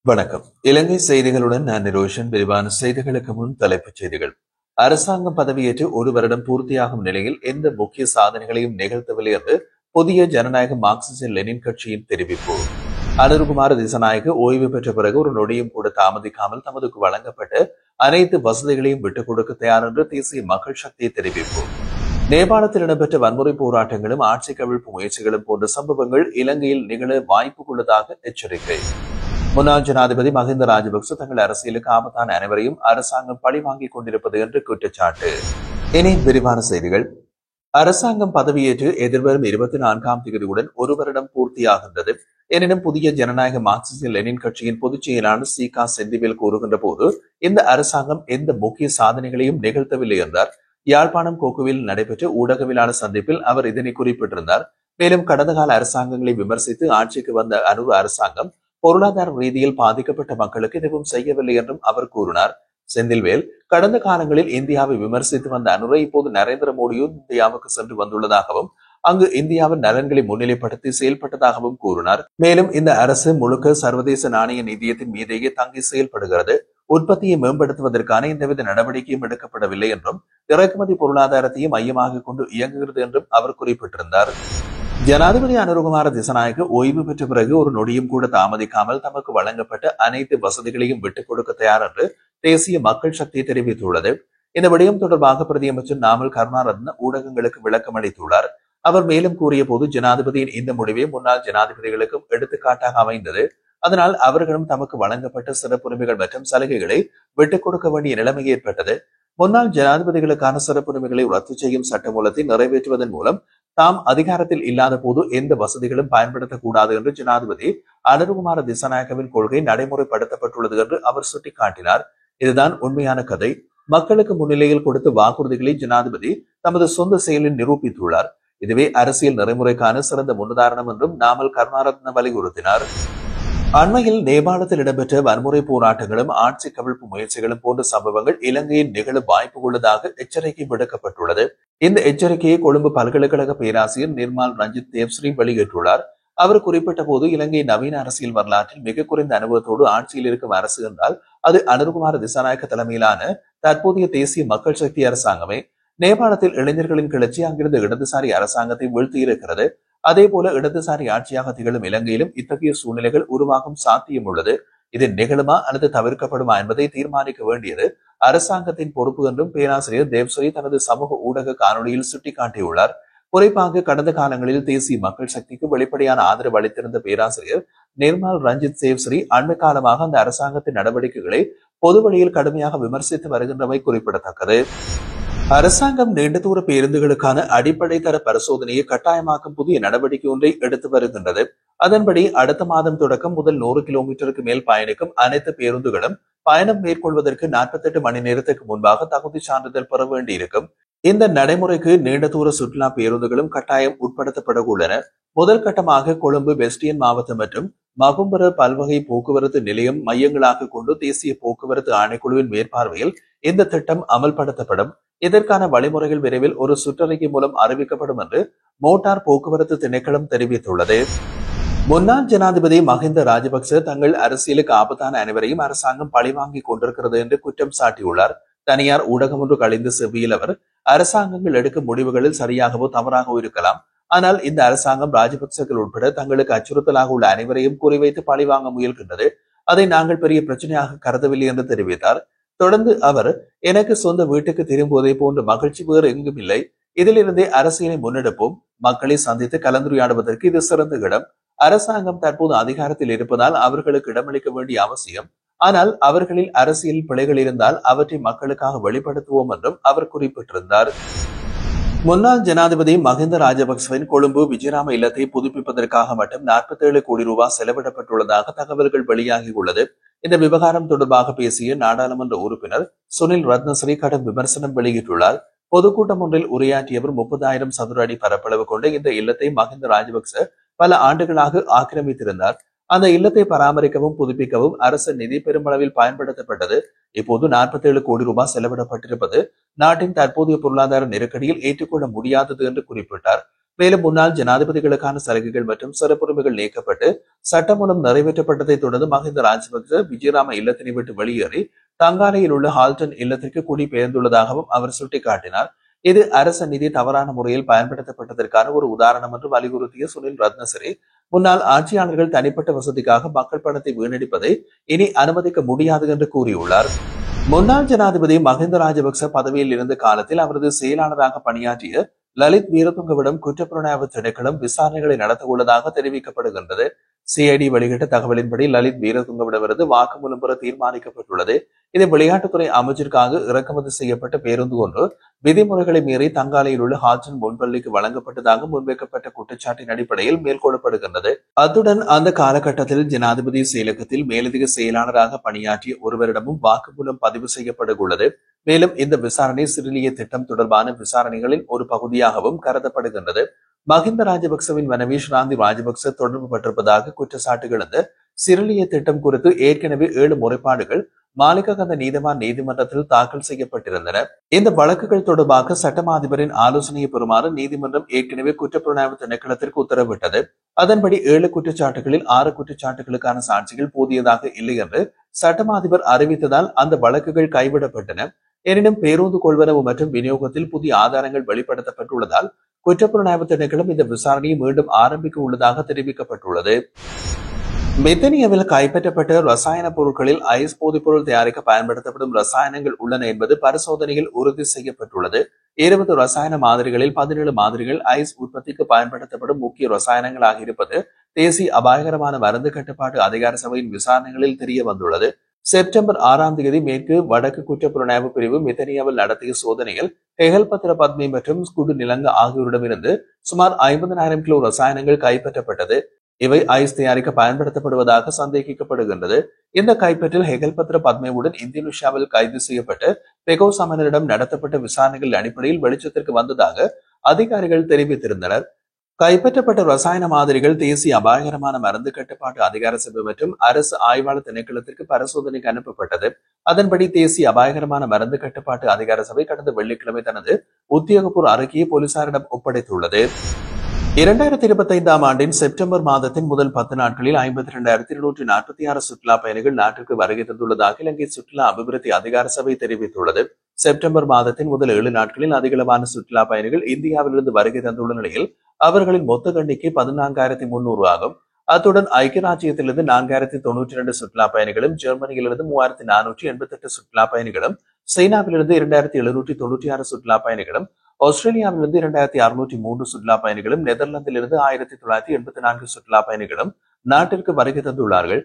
வணக்கம். இலங்கை செய்திகளுடன் நான் நிரோஷன். விரிவான செய்திகளுக்கு முன் தலைப்புச் செய்திகள். அரசாங்கம் பதவியேற்று ஒரு வருடம் பூர்த்தியாகும் நிலையில் எந்த முக்கிய சாதனைகளையும் நிகழ்த்தவில்லை என்று புதிய ஜனநாயக மார்க்சிஸ்ட் லெனின் கட்சியின் தெரிவிப்பு. அனுருகுமார திசாநாயக்க ஓய்வு பெற்ற பிறகு ஒரு நொடியும் கூட தாமதிக்காமல் தமதுக்கு வழங்கப்பட்ட அனைத்து வசதிகளையும் விட்டுக் கொடுக்க தயார் என்று தேசிய மக்கள் சக்தி தெரிவிப்பு. நேபாளத்தில் இடம்பெற்ற வன்முறை போராட்டங்களும் ஆட்சி கவிழ்ப்பு முயற்சிகளும் போன்ற சம்பவங்கள் இலங்கையில் நிகழ வாய்ப்புள்ளதாக எச்சரிக்கை. முன்னாள் ஜனாதிபதி மஹிந்த ராஜபக்ச தங்கள் அரசியலுக்கு ஆபத்தான அனைவரையும் அரசாங்கம் பழிவாங்கிக் கொண்டிருப்பது என்று குற்றச்சாட்டு. இனி விரிவான செய்திகள். அரசாங்கம் பதவியேற்று எதிர்வரும் 24ஆம் தேதியுடன் ஒரு வருடம் பூர்த்தியாகின்றது. எனினும் புதிய ஜனநாயக மார்க்சிஸ்ட் லெனின் கட்சியின் பொதுச் செயலாளர் சி.க. செந்திவேல் கூறுகின்ற போது இந்த அரசாங்கம் எந்த முக்கிய சாதனைகளையும் நிகழ்த்தவில்லை என்றார். யாழ்ப்பாணம் கோக்குவில் நடைபெற்ற ஊடகவியலாளர் சந்திப்பில் அவர் இதனை குறிப்பிட்டிருந்தார். மேலும் கடந்த கால அரசாங்கங்களை விமர்சித்து ஆட்சிக்கு வந்த அனுர அரசாங்கம் பொருளாதார ரீதியில் பாதிக்கப்பட்ட மக்களுக்கு எதுவும் செய்யவில்லை என்றும் அவர் கூறினார். செந்தில்வேல் கடந்த காலங்களில் இந்தியாவை விமர்சித்து வந்த அனுரை இப்போது நரேந்திர மோடியும் இந்தியாவுக்கு சென்று வந்துள்ளதாகவும் அங்கு இந்தியாவின் நலன்களை முன்னிலைப்படுத்தி செயல்பட்டதாகவும் கூறினார். மேலும் இந்த அரசு முழுக்க சர்வதேச நாணய நிதியத்தின் மீதேயே தங்கி செயல்படுகிறது. உற்பத்தியை மேம்படுத்துவதற்கான எந்தவித நடவடிக்கையும் எடுக்கப்படவில்லை என்றும் இறக்குமதி பொருளாதாரத்தையும் மையமாக கொண்டு இயங்குகிறது என்றும் அவர் குறிப்பிட்டிருந்தார். ஜனாதிபதி அனுருகுமார திசாநாயக்க ஓய்வு பெற்ற பிறகு ஒரு நொடியும் கூட தாமதிக்காமல் தமக்கு வழங்கப்பட்ட அனைத்து வசதிகளையும் விட்டுக் கொடுக்க தயார் என்று தேசிய மக்கள் சக்தி தெரிவித்துள்ளது. இந்த விடயம் தொடர்பாக பிரதியமைச்சர் நாமல் கருணாரத்ன ஊடகங்களுக்கு விளக்கம் அளித்துள்ளார். அவர் மேலும் கூறிய போது ஜனாதிபதியின் இந்த முடிவே முன்னாள் ஜனாதிபதிகளுக்கும் எடுத்துக்காட்டாக அமைந்தது. அதனால் அவர்களும் தமக்கு வழங்கப்பட்ட சிறப்புரிமைகள் மற்றும் சலுகைகளை விட்டுக் கொடுக்க வேண்டிய நிலைமை ஏற்பட்டது. முன்னாள் ஜனாதிபதிகளுக்கான சிறப்புரிமைகளை ரத்து செய்யும் சட்டமூலத்தை நிறைவேற்றுவதன் மூலம் தாம் அதிகாரத்தில் இல்லாத போது எந்த வசதிகளும் பயன்படுத்தக்கூடாது என்று ஜனாதிபதி அனுருகுமார திசாநாயக்கவின் கொள்கை நடைமுறைப்படுத்தப்பட்டுள்ளது என்று அவர் சுட்டிக்காட்டினார். இதுதான் உண்மையான கதை. மக்களுக்கு முன்னிலையில் கொடுத்த வாக்குறுதிகளை ஜனாதிபதி தமது சொந்த செயலில் நிரூபித்துள்ளார். இதுவே அரசியல் நடைமுறைக்கான சிறந்த முன்னுதாரணம் என்றும் நாமல் கருணாரத்ன வலியுறுத்தினார். அண்மையில் நேபாளத்தில் இடம்பெற்ற வன்முறை போராட்டங்களும் ஆட்சி கவிழ்ப்பு முயற்சிகளும் போன்ற சம்பவங்கள் இலங்கையில் நிகழ வாய்ப்பு உள்ளதாக எச்சரிக்கை விடுக்கப்பட்டுள்ளது. இந்த எச்சரிக்கையை கொழும்பு பல்கலைக்கழக பேராசிரியர் நிர்மல் ரஞ்சித் தேவ்ஸ்ரீ வெளியிட்டுள்ளார். அவர் குறிப்பிட்ட போது இலங்கை நவீன அரசியல் வரலாற்றில் மிக குறைந்த அனுபவத்தோடு ஆட்சியில் இருக்கும் அரசு என்றால் அது அனுருகுமார திசாநாயக்க தலைமையிலான தற்போதைய தேசிய மக்கள் சக்தி அரசாங்கமே. நேபாளத்தில் இளைஞர்களின் கிளர்ச்சி அங்கிருந்து இடதுசாரி அரசாங்கத்தை வீழ்த்தியிருக்கிறது. அதே போல இடதுசாரி ஆட்சியாக திகழும் இலங்கையிலும் இத்தகைய சூழ்நிலைகள் உருவாகும் சாத்தியம் உள்ளது. இது நிகழுமா அல்லது தவிர்க்கப்படுமா என்பதை தீர்மானிக்க வேண்டியது அரசாங்கத்தின் பொறுப்பு என்றும் பேராசிரியர் தேவ்ஸ்ரீ தனது சமூக ஊடக காணொலியில் சுட்டிக்காட்டியுள்ளார். குறிப்பாக கடந்த காலங்களில் தேசிய மக்கள் சக்திக்கு வெளிப்படையான ஆதரவு அளித்திருந்த பேராசிரியர் நிர்மல் ரஞ்சித் தேவ்ஸ்ரீ அண்மை காலமாக அந்த அரசாங்கத்தின் நடவடிக்கைகளை பொதுவெளியில் கடுமையாக விமர்சித்து வருகின்றமை குறிப்பிடத்தக்கது. அரசாங்கம் நீண்ட தூர பேருந்துகளுக்கான அடிப்படை தர பரிசோதனையை கட்டாயமாக்கும் புதிய நடவடிக்கை ஒன்றை எடுத்து வருகின்றது. அதன்படி அடுத்த மாதம் தொடக்கம் முதல் 100 கிலோமீட்டருக்கு மேல் பயணிக்கும் அனைத்து பேருந்துகளும் பயணம் மேற்கொள்வதற்கு 48 மணி நேரத்துக்கு முன்பாக தகுதி சான்றிதழ் பெற வேண்டியிருக்கும். இந்த நடைமுறைக்கு நீண்ட தூர சுற்றுலா பேருந்துகளும் கட்டாயம் உட்படுத்தப்பட உள்ளன. முதல் கட்டமாக கொழும்பு வெஸ்டியன் மாவட்டம் மற்றும் மகும்பர பல்வகை போக்குவரத்து நிலையம் மையங்களாக கொண்டு தேசிய போக்குவரத்து ஆணைக்குழுவின் மேற்பார்வையில் இந்த திட்டம் அமல்படுத்தப்படும். இதற்கான வழிமுறைகள் விரைவில் ஒரு சுற்றறிக்கை மூலம் அறிவிக்கப்படும் என்று மோட்டார் போக்குவரத்து திணைக்களம் தெரிவித்துள்ளது. முன்னாள் ஜனாதிபதி மஹிந்த ராஜபக்ச தங்கள் அரசியலுக்கு ஆபத்தான அனைவரையும் அரசாங்கம் பழிவாங்கிக் கொண்டிருக்கிறது என்று குற்றம் சாட்டியுள்ளார். தனியார் ஊடகம் ஒன்று கழிந்த செவ்வியில் அவர் அரசாங்கங்கள் எடுக்கும் முடிவுகளில் சரியாகவோ தவறாகவோ இருக்கலாம். ஆனால் இந்த அரசாங்கம் ராஜபக்சர்கள் உட்பட தங்களுக்கு அச்சுறுத்தலாக உள்ள அனைவரையும் குறிவைத்து பழிவாங்க முயல்கின்றது. அதை நாங்கள் பெரிய பிரச்சனையாக கருதவில்லை என்று தெரிவித்தார். தொடர்ந்து அவர் எனக்கு சொந்த வீட்டுக்கு திரும்புவதை போன்ற மகிழ்ச்சி வேறு எங்கும் இல்லை. இதிலிருந்தே அரசியலை முன்னெடுப்போம். மக்களை சந்தித்து கலந்துரையாடுவதற்கு இது சிறந்த இடம். அரசாங்கம் தற்போது அதிகாரத்தில் இருப்பதால் அவர்களுக்கு இடமளிக்க வேண்டிய அவசியம். ஆனால் அவர்களில் அரசியல் பிழைகள் இருந்தால் அவற்றை மக்களுக்காக வெளிப்படுத்துவோம் என்றும் அவர் குறிப்பிட்டிருந்தார். முன்னாள் ஜனாதிபதி மஹிந்த ராஜபக்சவின் கொழும்பு விஜயராம இல்லத்தை புதுப்பிப்பதற்காக மட்டும் 47 கோடி ரூபாய் செலவிடப்பட்டுள்ளதாக தகவல்கள் வெளியாகியுள்ளது. இந்த விவகாரம் தொடர்பாக பேசிய நாடாளுமன்ற உறுப்பினர் சுனில் ரத்னஸ்ரீ கடும் விமர்சனம் வெளியிட்டுள்ளார். பொதுக்கூட்டம் ஒன்றில் உரையாற்றியவர் 30,000 சதுர அடி பரப்பளவு கொண்ட இந்த இல்லத்தை மஹிந்த ராஜபக்ச பல ஆண்டுகளாக ஆக்கிரமித்திருந்தார். அந்த இல்லத்தை பராமரிக்கவும் புதுப்பிக்கவும் அரசு நிதி பெருமளவில் பயன்படுத்தப்பட்டது. இப்போது 47 கோடி ரூபாய் செலவிடப்பட்டிருப்பது நாட்டின் தற்போதைய பொருளாதார நெருக்கடியில் ஏற்றுக்கொள்ள முடியாதது என்று குறிப்பிட்டார். மேலும் முன்னாள் ஜனாதிபதிகளுக்கான சலுகைகள் மற்றும் சிறப்புரிமைகள் நீக்கப்பட்டு சட்டமூலம் நிறைவேற்றப்பட்டதை தொடர்ந்து மஹிந்த ராஜபக்ச விஜயராம இல்லத்தினை விட்டு வெளியேறி தங்காலையில் உள்ள ஹால்டன் இல்லத்திற்கு குடிபெயர்ந்துள்ளதாகவும் அவர் சுட்டிக்காட்டினார். இது அரச நிதி தவறான முறையில் பயன்படுத்தப்பட்டதற்கான ஒரு உதாரணம் என்று வலியுறுத்திய சுனில் ரத்னசிறி, முன்னாள் ஆட்சியாளர்கள் தனிப்பட்ட வசதிக்காக மக்கள் பணத்தை வீணடிப்பதை இனி அனுமதிக்க முடியாது என்று கூறியுள்ளார். முன்னாள் ஜனாதிபதி மஹிந்த ராஜபக்ச பதவியில் இருந்த காலத்தில் அவரது செயலாளராக பணியாற்றிய லலித் வீரதுங்கவிடம் குற்றப்புலனாய்வு திணைக்களம் விசாரணைகளை நடத்த உள்ளதாக தெரிவிக்கப்படுகின்றது. சிஐடி வெளியிட்ட தகவலின்படி லலித் வீரதுங்கவிடமிருந்து வாக்குமூலம் பெற தீர்மானிக்கப்பட்டுள்ளது. இது விளையாட்டுத்துறை அமைச்சிற்காக இறக்குமதி செய்யப்பட்ட பேருந்து ஒன்று விதிமுறைகளை மீறி தங்காலையில் உள்ள ஹாஜன் முன்பள்ளிக்கு வழங்கப்பட்டதாக முன்வைக்கப்பட்ட குற்றச்சாட்டின் அடிப்படையில் மேற்கொள்ளப்படுகின்றது. அத்துடன் அந்த காலகட்டத்தில் ஜனாதிபதி செயலகத்தில் மேலதிக செயலாளராக பணியாற்றிய ஒருவரிடமும் வாக்குமூலம் பதிவு செய்யப்பட உள்ளது. மேலும் இந்த விசாரணை சிறிலிய திட்டம் தொடர்பான விசாரணைகளின் ஒரு பகுதியாகவும் கருதப்படுகின்றது. மஹிந்த ராஜபக்சவின் மனைவி ஷிராந்தி ராஜபக்ச தொடர்பு பட்டிருப்பதாக குற்றச்சாட்டுகள் இருந்த சிறிலிய திட்டம் குறித்து ஏற்கனவே 7 முறைப்பாடுகள் மாலிககந்த நீதிவான் நீதிமன்றத்தில் தாக்கல் செய்யப்பட்டிருந்தன. இந்த வழக்குகள் தொடர்பாக சட்டமா அதிபரின் ஆலோசனையை பெறுமாறு நீதிமன்றம் ஏற்கனவே குற்றப்புலனாய்வு திணைக்களத்திற்கு உத்தரவிட்டது. அதன்படி 7 குற்றச்சாட்டுகளில் 6 குற்றச்சாட்டுகளுக்கான சாட்சிகள் போதியதாக இல்லை என்று சட்டமா அதிபர் அறிவித்ததால் அந்த வழக்குகள் கைவிடப்பட்டன. எனினும் பேருந்து கொள்வனவு மற்றும் விநியோகத்தில் புதிய ஆதாரங்கள் வெளிப்படுத்தப்பட்டுள்ளதால் குற்றப்புலனாய்வு திணைக்களம் இந்த விசாரணையை மீண்டும் ஆரம்பிக்க உள்ளதாக தெரிவிக்கப்பட்டுள்ளது. பெத்தனியாவில் கைப்பற்றப்பட்ட ரசாயன பொருட்களில் ஐஸ் போதைப்பொருள் தயாரிக்க பயன்படுத்தப்படும் ரசாயனங்கள் உள்ளன என்பது பரிசோதனையில் உறுதி செய்யப்பட்டுள்ளது. 20 ரசாயன மாதிரிகளில் 17 மாதிரிகள் ஐஸ் உற்பத்திக்கு பயன்படுத்தப்படும் முக்கிய ரசாயனங்களாக இருப்பது தேசிய அபாயகரமான மருந்து கட்டுப்பாட்டு அதிகார சபையின் விசாரணைகளில் தெரிய வந்துள்ளது. செப்டம்பர் 6ஆம் தேதி மேற்கு வடக்கு குற்றப்புலனாய்வு பிரிவு மெத்தனியாவில் நடத்திய சோதனையில் ஹெகல்பத்ர பத்மி மற்றும் ஸ்குடு நிலங்க ஆகியோரிடமிருந்து சுமார் 50,000 கிலோ ரசாயனங்கள் கைப்பற்றப்பட்டது. இவை ஐஸ் தயாரிக்க பயன்படுத்தப்படுவதாக சந்தேகிக்கப்படுகின்றது. இந்த கைப்பற்றில் ஹெகல்பத்ர பத்மேவுடன் இந்தோனேஷியாவில் கைது செய்யப்பட்டு பெகோ சமனரிடம் நடத்தப்பட்ட விசாரணைகள் அடிப்படையில் வெளிச்சத்திற்கு வந்ததாக அதிகாரிகள் தெரிவித்திருந்தனர். கைப்பற்றப்பட்ட ரசாயன மாதிரிகள் தேசிய அபாயகரமான மருந்து கட்டுப்பாட்டு அதிகார சபை மற்றும் அரசு ஆய்வாளர் திணைக்களத்திற்கு பரிசோதனைக்கு அனுப்பப்பட்டது. அதன்படி தேசிய அபாயகரமான மருந்து கட்டுப்பாட்டு அதிகார சபை கடந்த வெள்ளிக்கிழமை தனது உத்தியோகபூர்வ அறிக்கையை போலீசாரிடம் ஒப்படைத்துள்ளது. 2025ஆம் ஆண்டின் செப்டம்பர் மாதத்தின் முதல் 10 நாட்களில் 52,246 சுற்றுலா பயணிகள் நாட்டிற்கு வருகை தந்துள்ளதாக இலங்கை சுற்றுலா அபிவிருத்தி அதிகார சபை தெரிவித்துள்ளது. செப்டம்பர் மாதத்தின் முதல் 7 நாட்களில் அதிகளவான சுற்றுலா பயணிகள் இந்தியாவிலிருந்து வருகை தந்துள்ள நிலையில் அவர்களின் மொத்த எண்ணிக்கை 14,300 ஆகும். அத்துடன் ஐக்கிய ராஜ்யத்திலிருந்து 4,092 சுற்றுலா பயணிகளும், ஜெர்மனியிலிருந்து 3,488 சுற்றுலா பயணிகளும், சீனாவிலிருந்து 2,796 சுற்றுலா பயணிகளும், ஆஸ்திரேலியாவிலிருந்து 2,603 சுற்றுலா பயணிகளும், நெதர்லாந்திலிருந்து 1,984 சுற்றுலா பயணிகளும் நாட்டிற்கு வருகை தந்துள்ளார்கள்.